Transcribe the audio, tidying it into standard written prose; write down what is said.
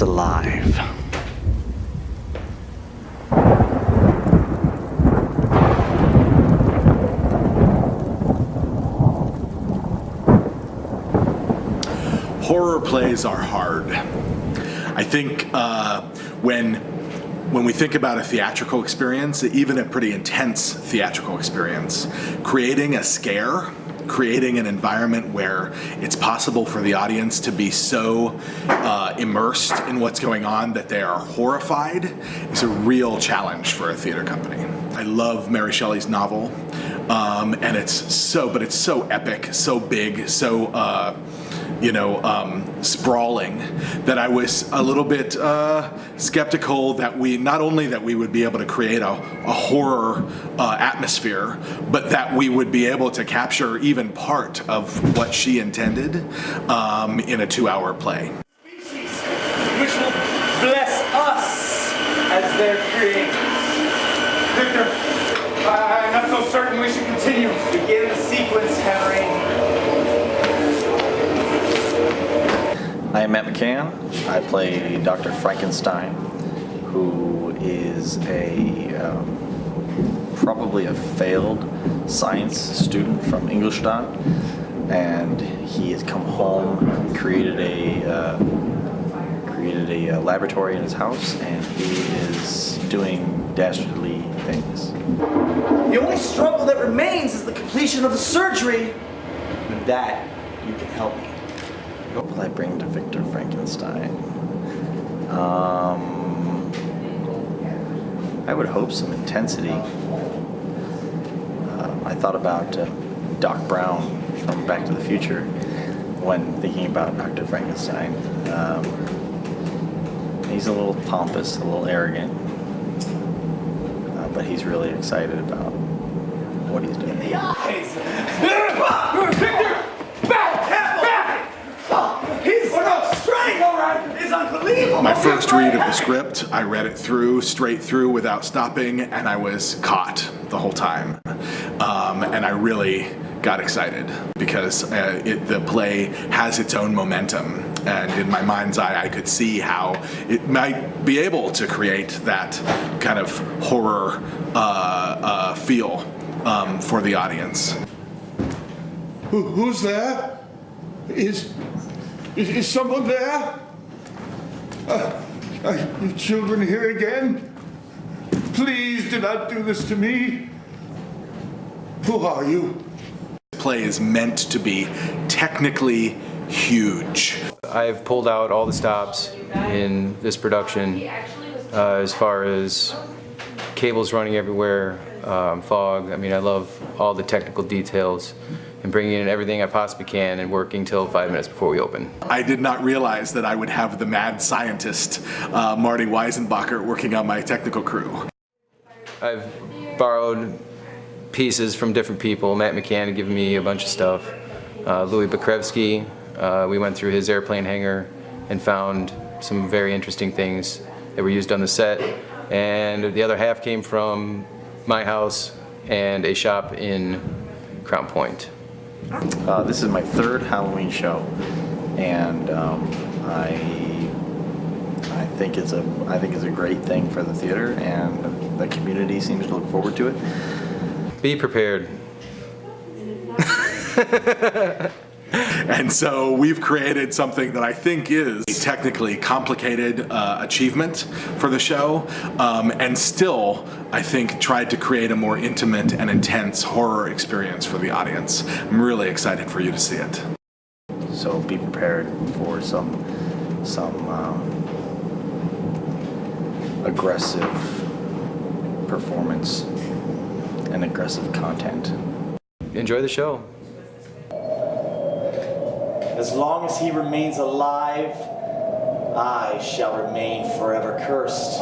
alive. Horror plays are hard. I think when we think about a theatrical experience, even a pretty intense theatrical experience, creating a scare, creating an environment where it's possible for the audience to be so immersed in what's going on that they are horrified is a real challenge for a theater company. I love Mary Shelley's novel, and it's so epic, so big, so sprawling that I was a little bit skeptical that not only that we would be able to create a horror atmosphere, but that we would be able to capture even part of what she intended in a 2-hour play. Species which will bless us as their creators. Victor, I'm not so certain we should continue. Begin the sequence, Henry. I am Matt McCann. I play Dr. Frankenstein, who is probably a failed science student from Ingolstadt, and he has come home, created a laboratory in his house, and he is doing dastardly things. The only struggle that remains is the completion of the surgery. With that, you can help me. What will I bring to Victor Frankenstein? I would hope some intensity. I thought about Doc Brown from Back to the Future when thinking about Dr. Frankenstein. He's a little pompous, a little arrogant, but he's really excited about what he's doing. Victor! His unbelievable. My first read of the script, I read it straight through without stopping, and I was caught the whole time. And I really got excited because the play has its own momentum, and in my mind's eye I could see how it might be able to create that kind of horror feel for the audience. Who's there? Is someone there? Are you children here again? Please do not do this to me. Who are you? The play is meant to be technically huge. I've pulled out all the stops in this production as far as cables running everywhere, fog. I mean, I love all the technical details and bringing in everything I possibly can and working till 5 minutes before we open. I did not realize that I would have the mad scientist, Marty Weisenbacher, working on my technical crew. I've borrowed pieces from different people. Matt McCann had given me a bunch of stuff. Louis Bakrevsky, we went through his airplane hangar and found some very interesting things that were used on the set. And the other half came from my house and a shop in Crown Point. This is my third Halloween show, and I think it's a great thing for the theater, and the community seems to look forward to it. Be prepared. And so we've created something that I think is a technically complicated achievement for the show, and still, I think, tried to create a more intimate and intense horror experience for the audience. I'm really excited for you to see it. So be prepared for some aggressive performance and aggressive content. Enjoy the show. As long as he remains alive, I shall remain forever cursed.